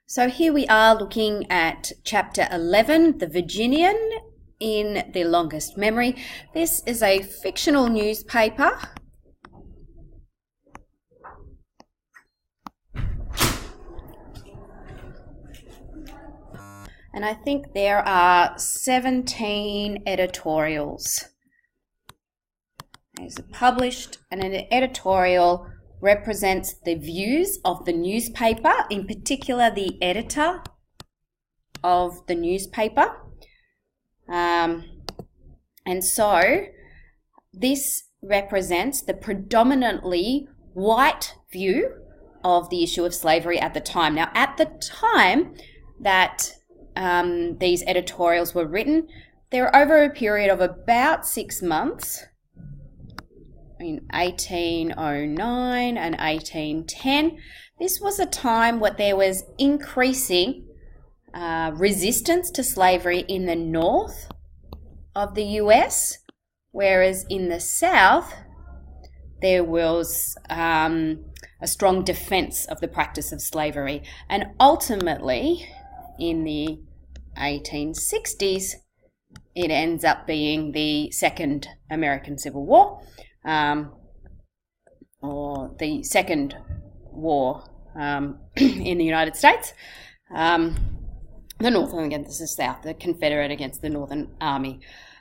So here we are looking at chapter 11, The Virginian in the Longest Memory. This is a fictional newspaper. And I think there are 17 editorials. These are published, and an editorial represents the views of the newspaper, in particular the editor of the newspaper. And so this represents the predominantly white view of the issue of slavery at the time. Now, at the time that these editorials were written, they were over a period of about 6 months, in 1809 and 1810. This was a time where there was increasing resistance to slavery in the north of the US, whereas in the south there was a strong defense of the practice of slavery. And ultimately, in the 1860s, it ends up being the Second American Civil War, or the Second War in the United States. The Northern against the South, the Confederate against the Northern Army.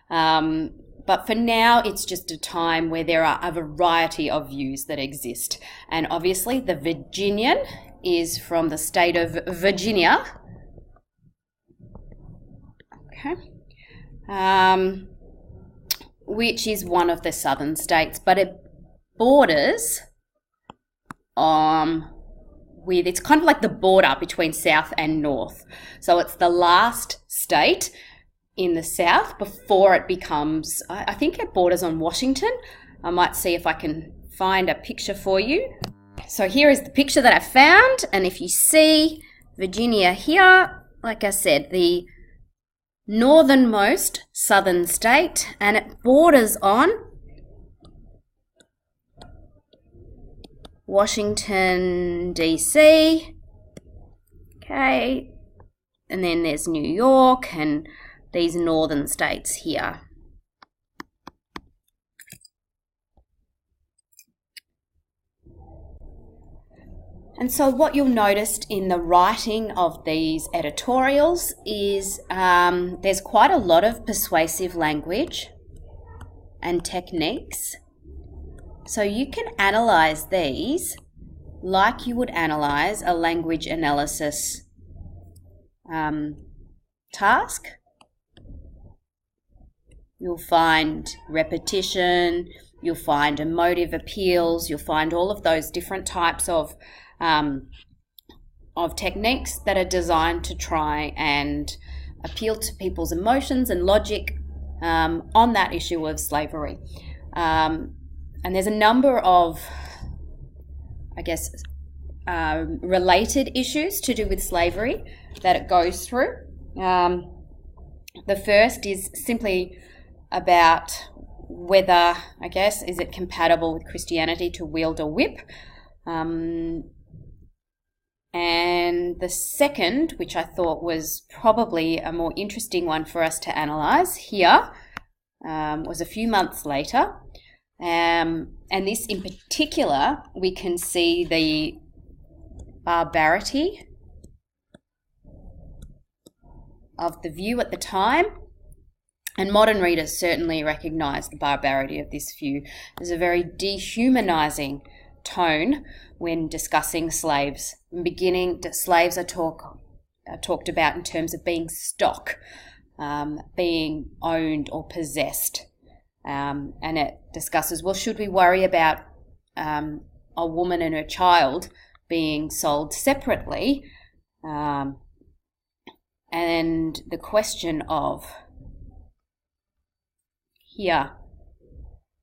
But for now, it's just a time where there are a variety of views that exist. And obviously, the Virginian is from the state of Virginia. Okay. Which is one of the southern states, but it borders with, it's kind of like the border between south and north. So it's the last state in the south before it becomes, I think it borders on Washington. I might see if I can find a picture for you. So here is the picture that I found, and if you see Virginia here, like I said, the northernmost southern state, and it borders on Washington, D.C. Okay, and then there's New York and these northern states here. And so what you'll notice in the writing of these editorials is there's quite a lot of persuasive language and techniques. So you can analyze these like you would analyze a language analysis task. You'll find repetition, you'll find emotive appeals, you'll find all of those different types of techniques that are designed to try and appeal to people's emotions and logic on that issue of slavery. And there's a number of, I guess, related issues to do with slavery that it goes through. The first is simply about whether, I guess, is it compatible with Christianity to wield a whip? And the second, which I thought was probably a more interesting one for us to analyse here, was a few months later. And this in particular, we can see the barbarity of the view at the time. And modern readers certainly recognise the barbarity of this view. There's a very dehumanising tone when discussing slaves. In the beginning, slaves are talked about in terms of being stock, being owned or possessed. And it discusses, well, should we worry about a woman and her child being sold separately? And the question of, here,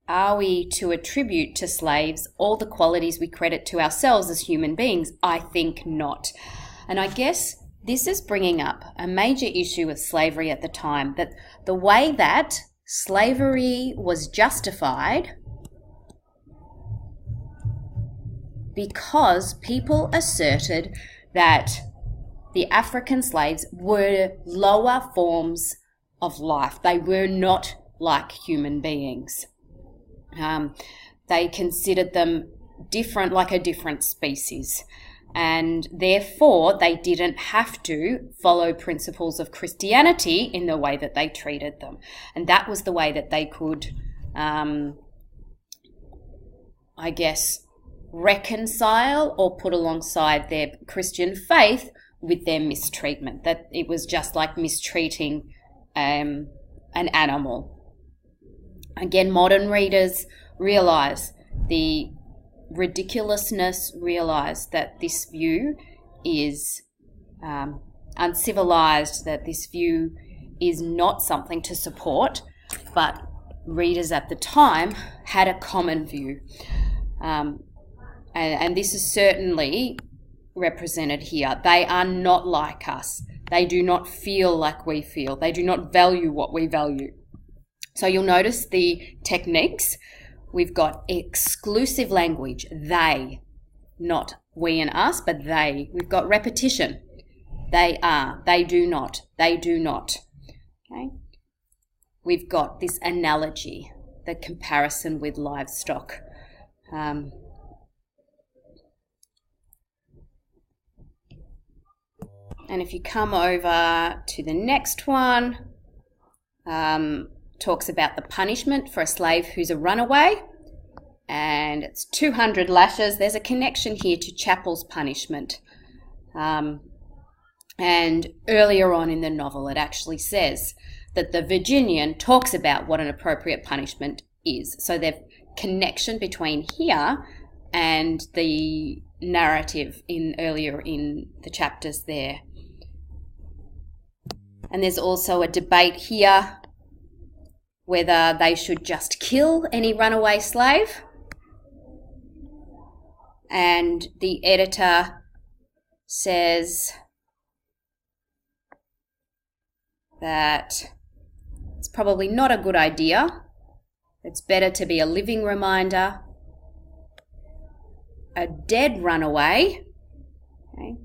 are we to attribute to slaves all the qualities we credit to ourselves as human beings? I think not. And I guess this is bringing up a major issue with slavery at the time, that the way that slavery was justified because people asserted that the African slaves were lower forms of life. They were not like human beings. They considered them different, like a different species. And therefore, they didn't have to follow principles of Christianity in the way that they treated them. And that was the way that they could, reconcile or put alongside their Christian faith with their mistreatment. That it was just like mistreating an animal. Again, modern readers realise the ridiculousness, realise that this view is uncivilised, that this view is not something to support, but readers at the time had a common view. And this is certainly represented here. They are not like us. They do not feel like we feel. They do not value what we value. So you'll notice the techniques. We've got exclusive language, they, not we and us, but they. We've got repetition. They are, they do not, they do not. Okay. We've got this analogy, the comparison with livestock. And if you come over to the next one, talks about the punishment for a slave who's a runaway, and it's 200 lashes. There's a connection here to Chappell's punishment. And earlier on in the novel, it actually says that the Viriginian talks about what an appropriate punishment is. So there's connection between here and the narrative earlier in the chapters there. And there's also a debate here whether they should just kill any runaway slave. And the editor says that it's probably not a good idea. It's better to be a living reminder. A dead runaway, okay,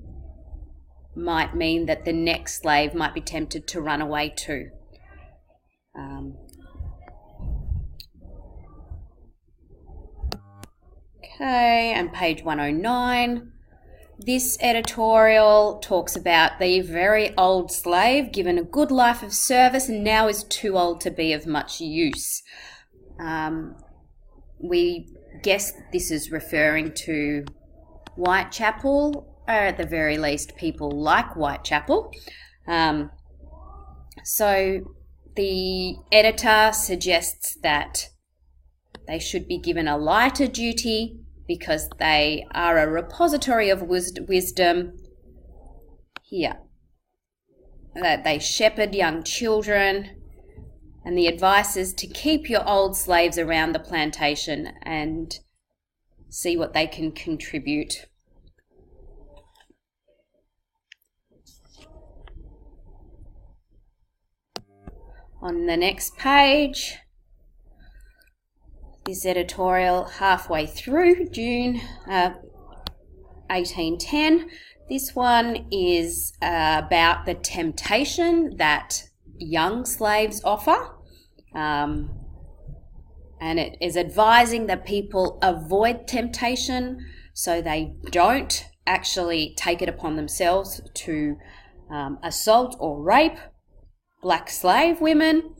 might mean that the next slave might be tempted to run away too. Okay, and page 109. This editorial talks about the very old slave given a good life of service and now is too old to be of much use. We guess this is referring to Whitechapel, or at the very least people like Whitechapel. So the editor suggests that they should be given a lighter duty because they are a repository of wisdom here. That they shepherd young children, and the advice is to keep your old slaves around the plantation and see what they can contribute. On the next page, this editorial halfway through June 1810. This one is about the temptation that young slaves offer, and it is advising that people avoid temptation so they don't actually take it upon themselves to assault or rape black slave women.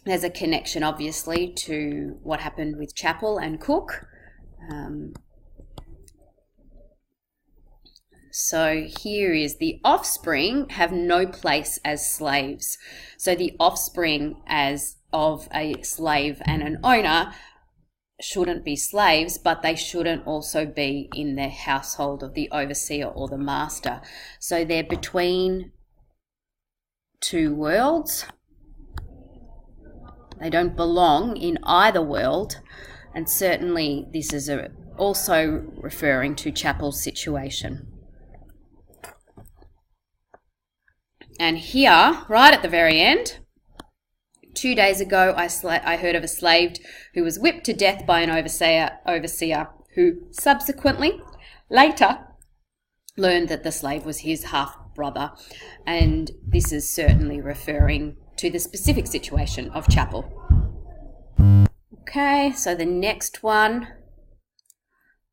There's a connection, obviously, to what happened with Chappell and Cook. So here is the offspring have no place as slaves. So the offspring as of a slave and an owner shouldn't be slaves, but they shouldn't also be in the household of the overseer or the master. So they're between two worlds. They don't belong in either world, and certainly this is also referring to Chappell's situation. And here, right at the very end, 2 days ago I heard of a slave who was whipped to death by an overseer who subsequently, later, learned that the slave was his half-brother. And this is certainly referring to the specific situation of Chapel. Okay, so the next one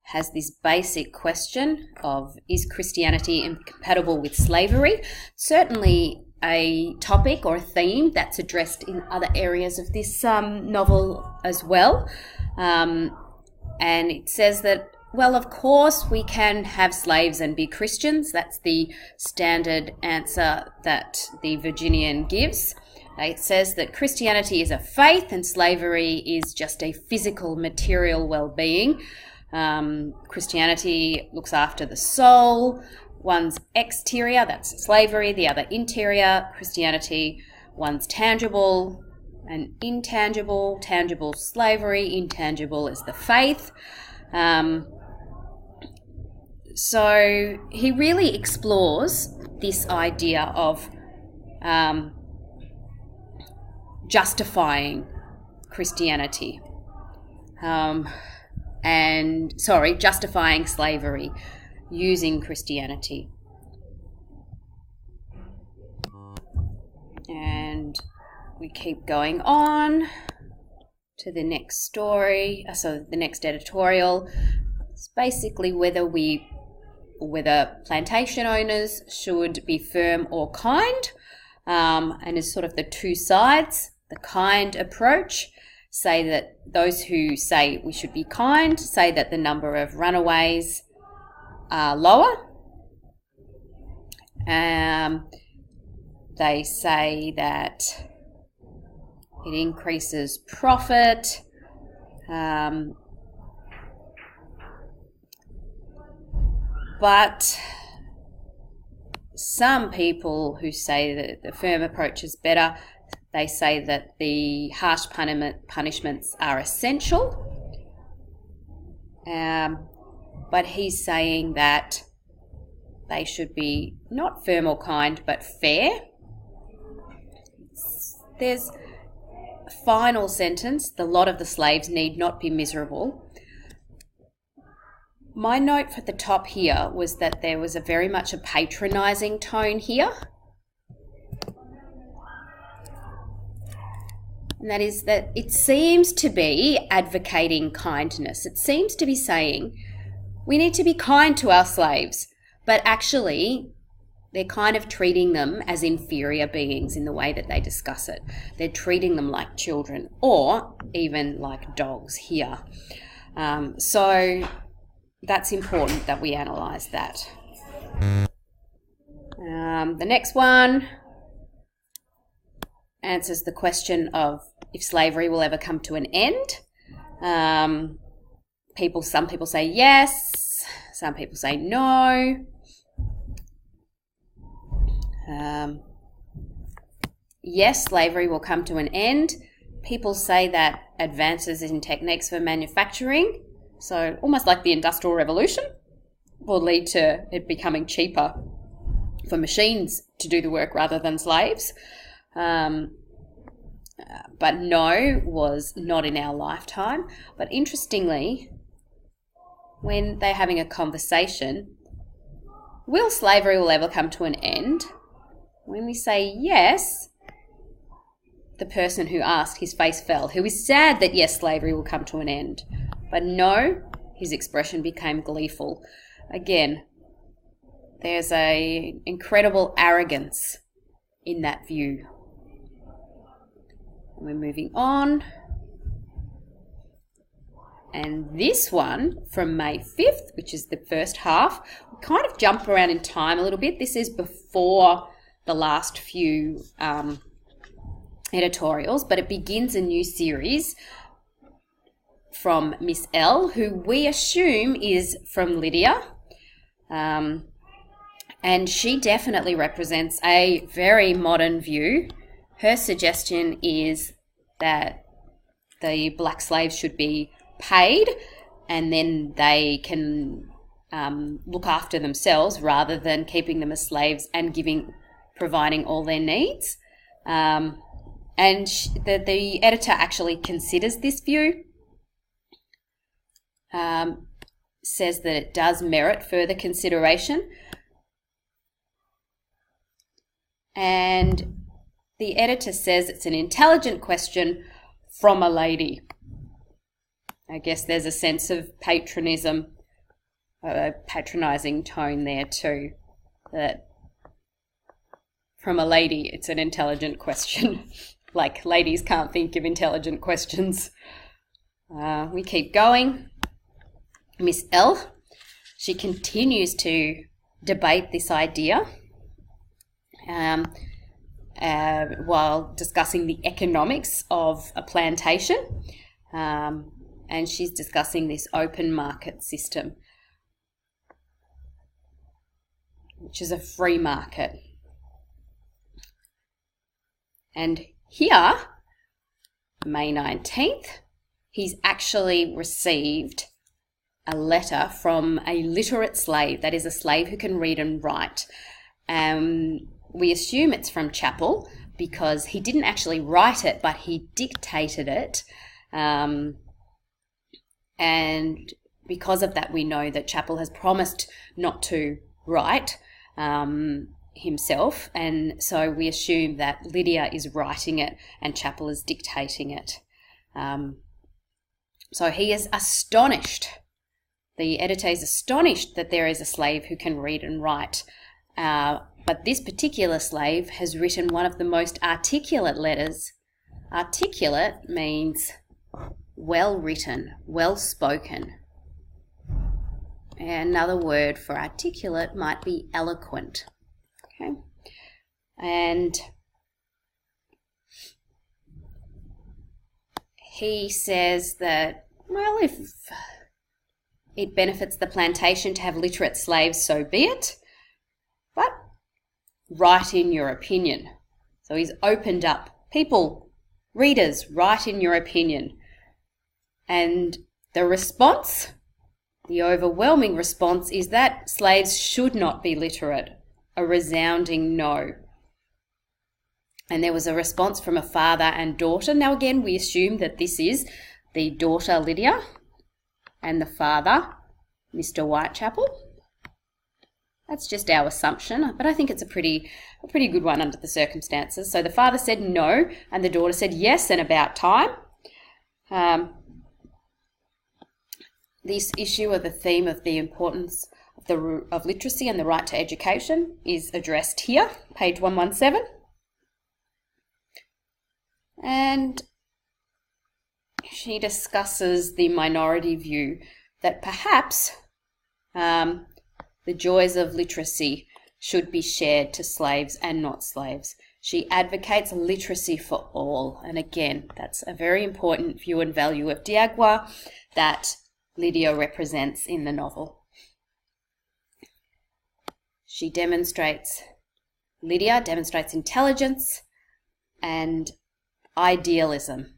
has this basic question of, is Christianity incompatible with slavery? Certainly a topic or a theme that's addressed in other areas of this novel as well. And it says that, well, of course we can have slaves and be Christians. That's the standard answer that the Virginian gives. It says that Christianity is a faith and slavery is just a physical, material well-being. Christianity looks after the soul, one's exterior, that's slavery, the other interior, Christianity, one's tangible and intangible, tangible slavery, intangible is the faith. So he really explores this idea of justifying Christianity. Justifying slavery using Christianity. And we keep going on to the next story, so the next editorial. It's basically whether plantation owners should be firm or kind, and is sort of the two sides. The kind approach say that those who say we should be kind say that the number of runaways are lower. They say that it increases profit. But some people who say that the firm approach is better, they say that the harsh punishments are essential. But he's saying that they should be not firm or kind, but fair. There's a final sentence, the lot of the slaves need not be miserable. My note for the top here was that there was very much a patronising tone here. And that is that it seems to be advocating kindness. It seems to be saying we need to be kind to our slaves, but actually they're kind of treating them as inferior beings in the way that they discuss it. They're treating them like children or even like dogs here. So that's important that we analyse that. The next one answers the question of if slavery will ever come to an end. Some people say yes, some people say no. Yes, slavery will come to an end. People say that advances in techniques for manufacturing, so almost like the Industrial Revolution, will lead to it becoming cheaper for machines to do the work rather than slaves. But no was not in our lifetime. But interestingly, when they're having a conversation, will slavery will ever come to an end? When we say yes, the person who asked, his face fell, who is sad that yes, slavery will come to an end. But no, his expression became gleeful. Again, there's an incredible arrogance in that view. We're moving on. And this one from May 5th, which is the first half, we kind of jump around in time a little bit. This is before the last few editorials, but it begins a new series from Miss L, who we assume is from Lydia. And she definitely represents a very modern view. Her suggestion is that the black slaves should be paid and then they can look after themselves rather than keeping them as slaves and providing all their needs. And the editor actually considers this view, says that it does merit further consideration, And the editor says it's an intelligent question from a lady. I guess there's a sense of patronism, a patronizing tone there too, that from a lady it's an intelligent question. Like ladies can't think of intelligent questions. We keep going. Miss L, she continues to debate this idea while discussing the economics of a plantation. And she's discussing this open market system, which is a free market. And here, May 19th, he's actually received a letter from a literate slave, that is a slave who can read and write. We assume it's from Chappell because he didn't actually write it, but he dictated it. And because of that, we know that Chappell has promised not to write himself. And so we assume that Lydia is writing it and Chappell is dictating it. So he is astonished. The editor is astonished that there is a slave who can read and write. But this particular slave has written one of the most articulate letters. Articulate means well written, well spoken. Another word for articulate might be eloquent. Okay, and he says that, well, if it benefits the plantation to have literate slaves, so be it, but write in your opinion. So he's opened up. People, readers, write in your opinion. And the response, the overwhelming response, is that slaves should not be literate. A resounding no. And there was a response from a father and daughter. Now again, we assume that this is the daughter Lydia and the father Mr. Whitechapel. That's just our assumption, but I think it's a pretty good one under the circumstances. So the father said no, and the daughter said yes, and about time. This issue of the theme of the importance of literacy and the right to education is addressed here, page 117. And she discusses the minority view that perhaps the joys of literacy should be shared to slaves and not slaves. She advocates literacy for all. And again, that's a very important view and value of Diagua that Lydia represents in the novel. Lydia demonstrates intelligence and idealism.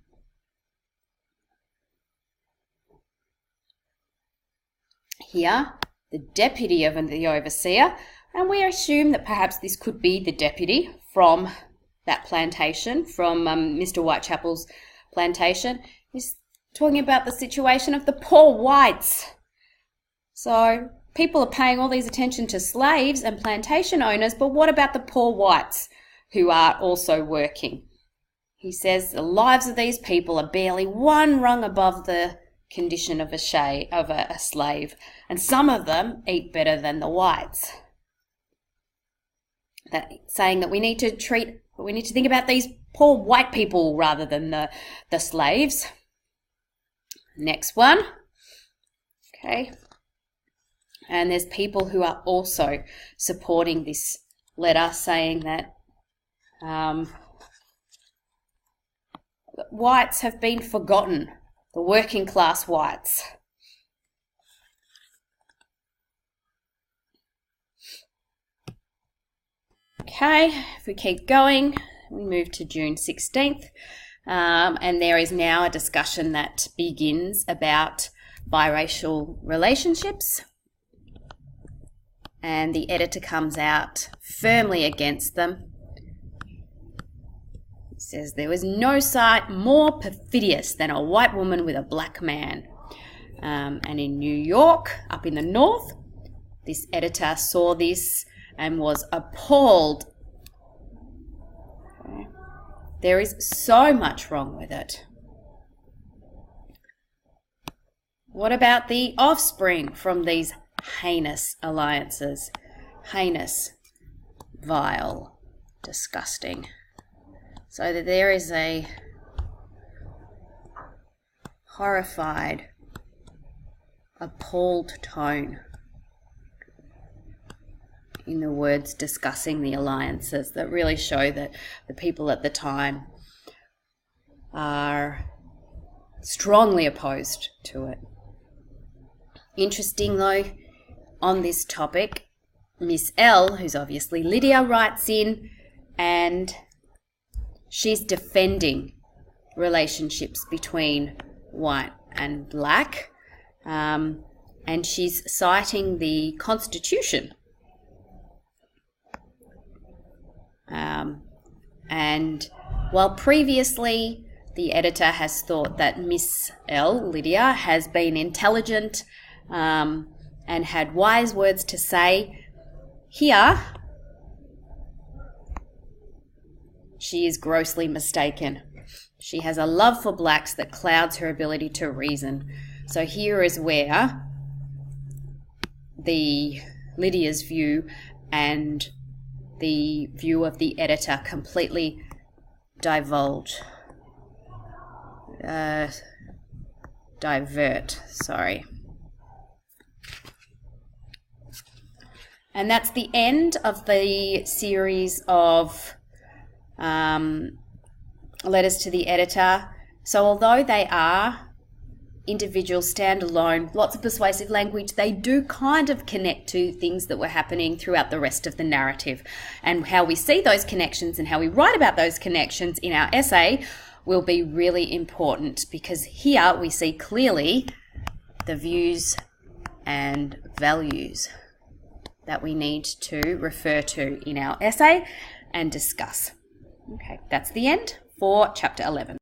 Here, the deputy of the overseer, and we assume that perhaps this could be the deputy from that plantation, from Mr. Whitechapel's plantation, is talking about the situation of the poor whites. So people are paying all these attention to slaves and plantation owners, but what about the poor whites who are also working? He says the lives of these people are barely one rung above the condition of a slave, and some of them eat better than the whites. Saying that we need to think about these poor white people rather than the slaves. Next one. Okay. And there's people who are also supporting this letter, saying that whites have been forgotten, the working class whites. Okay, if we keep going, we move to June 16th, and there is now a discussion that begins about biracial relationships, and the editor comes out firmly against them. He says there was no sight more perfidious than a white woman with a black man. And in New York, up in the north, this editor saw this and was appalled There is so much wrong with it. What about the offspring from these heinous alliances? Heinous, vile, disgusting. So that there is a horrified, appalled tone in the words discussing the alliances that really show that the people at the time are strongly opposed to it. Interesting though, on this topic, Miss L, who's obviously Lydia, writes in and she's defending relationships between white and black, and she's citing the Constitution. And while previously the editor has thought that Miss L, Lydia, has been intelligent and had wise words to say, here she is grossly mistaken. She has a love for blacks that clouds her ability to reason. So here is where Lydia's view and the view of the editor completely divert. And that's the end of the series of letters to the editor. So although they are individual, standalone, lots of persuasive language, they do kind of connect to things that were happening throughout the rest of the narrative. And how we see those connections and how we write about those connections in our essay will be really important, because here we see clearly the views and values that we need to refer to in our essay and discuss. Okay, that's the end for chapter 11.